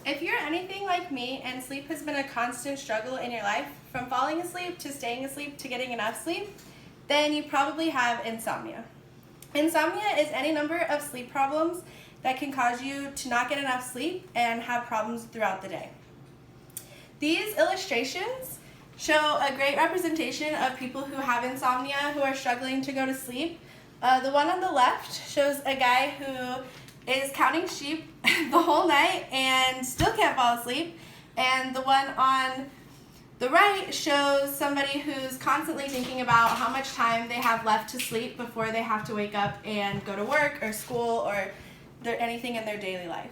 If you're anything like me and sleep has been a constant struggle in your life, from falling asleep to staying asleep to getting enough sleep, then you probably have insomnia. Insomnia is any number of sleep problems that can cause you to not get enough sleep and have problems throughout the day. These illustrations show a great representation of people who have insomnia who are struggling to go to sleep. The one on the left shows a guy who is counting sheep the whole night and still can't fall asleep. And the one on the right shows somebody who's constantly thinking about how much time they have left to sleep before they have to wake up and go to work or school or anything in their daily life.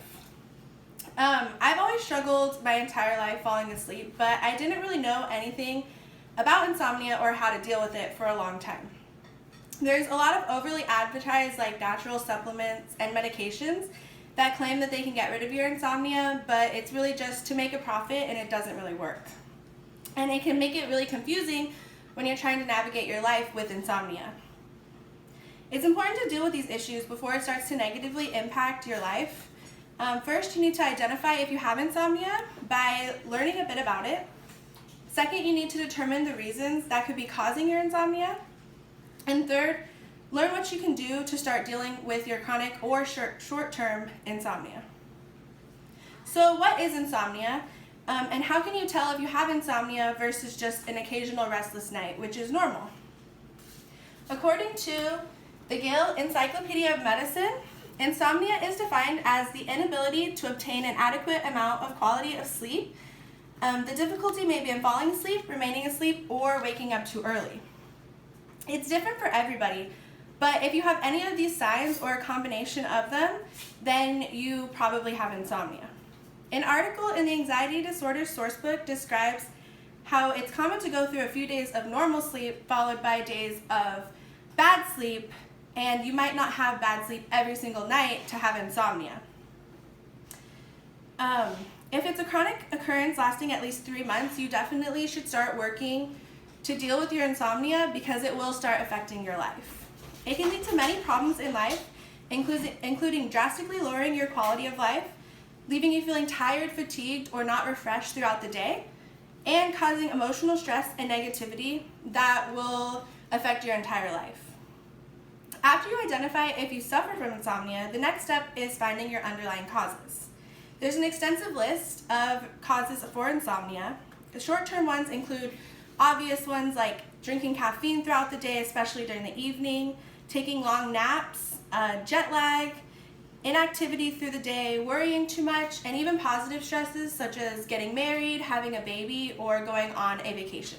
I've always struggled my entire life falling asleep, but I didn't really know anything about insomnia or how to deal with it for a long time. There's a lot of overly advertised natural supplements and medications that claim that they can get rid of your insomnia, but it's really just to make a profit and it doesn't really work. And it can make it really confusing when you're trying to navigate your life with insomnia. It's important to deal with these issues before it starts to negatively impact your life. First, you need to identify if you have insomnia by learning a bit about it. Second, you need to determine the reasons that could be causing your insomnia. And third, learn what you can do to start dealing with your chronic or short-term insomnia. So what is insomnia? And how can you tell if you have insomnia versus just an occasional restless night, which is normal? According to the Gill Encyclopedia of Medicine, insomnia is defined as the inability to obtain an adequate amount of quality of sleep. The difficulty may be in falling asleep, remaining asleep, or waking up too early. It's different for everybody, but if you have any of these signs or a combination of them, then you probably have insomnia. An article in the Anxiety Disorders Sourcebook describes how it's common to go through a few days of normal sleep followed by days of bad sleep, and you might not have bad sleep every single night to have insomnia. If it's a chronic occurrence lasting at least 3 months, you definitely should start working to deal with your insomnia because it will start affecting your life. It can lead to many problems in life, including drastically lowering your quality of life, leaving you feeling tired, fatigued, or not refreshed throughout the day, and causing emotional stress and negativity that will affect your entire life. After you identify if you suffer from insomnia, the next step is finding your underlying causes. There's an extensive list of causes for insomnia. The short-term ones include obvious ones like drinking caffeine throughout the day, especially during the evening, taking long naps, jet lag, inactivity through the day, worrying too much, and even positive stresses such as getting married, having a baby, or going on a vacation.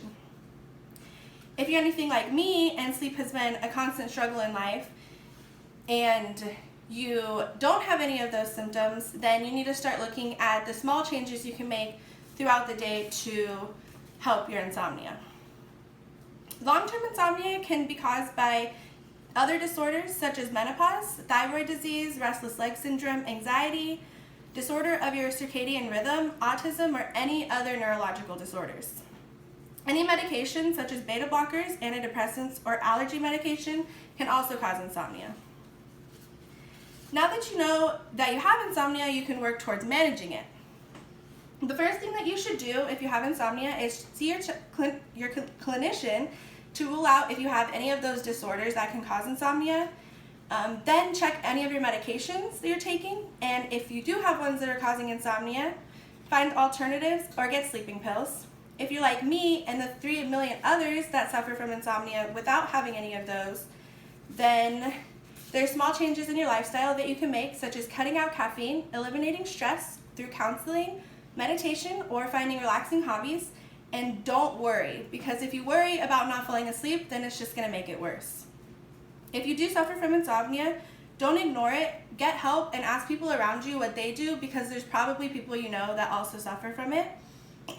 If you're anything like me and sleep has been a constant struggle in life and you don't have any of those symptoms, then you need to start looking at the small changes you can make throughout the day to help your insomnia. Long-term insomnia can be caused by other disorders such as menopause, thyroid disease, restless leg syndrome, anxiety, disorder of your circadian rhythm, autism, or any other neurological disorders. Any medication such as beta blockers, antidepressants, or allergy medication can also cause insomnia. Now that you know that you have insomnia, you can work towards managing it. The first thing that you should do if you have insomnia is see your clinician to rule out if you have any of those disorders that can cause insomnia. Then check any of your medications that you're taking, and if you do have ones that are causing insomnia, find alternatives or get sleeping pills. If you're like me and the 3 million others that suffer from insomnia without having any of those, then there's small changes in your lifestyle that you can make, such as cutting out caffeine, eliminating stress through counseling, meditation, or finding relaxing hobbies. And don't worry, because if you worry about not falling asleep, then it's just going to make it worse. If you do suffer from insomnia, don't ignore it. Get help and ask people around you what they do, because there's probably people you know that also suffer from it.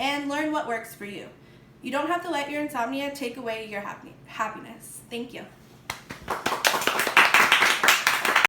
And learn what works for you. You don't have to let your insomnia take away your happiness. Thank you.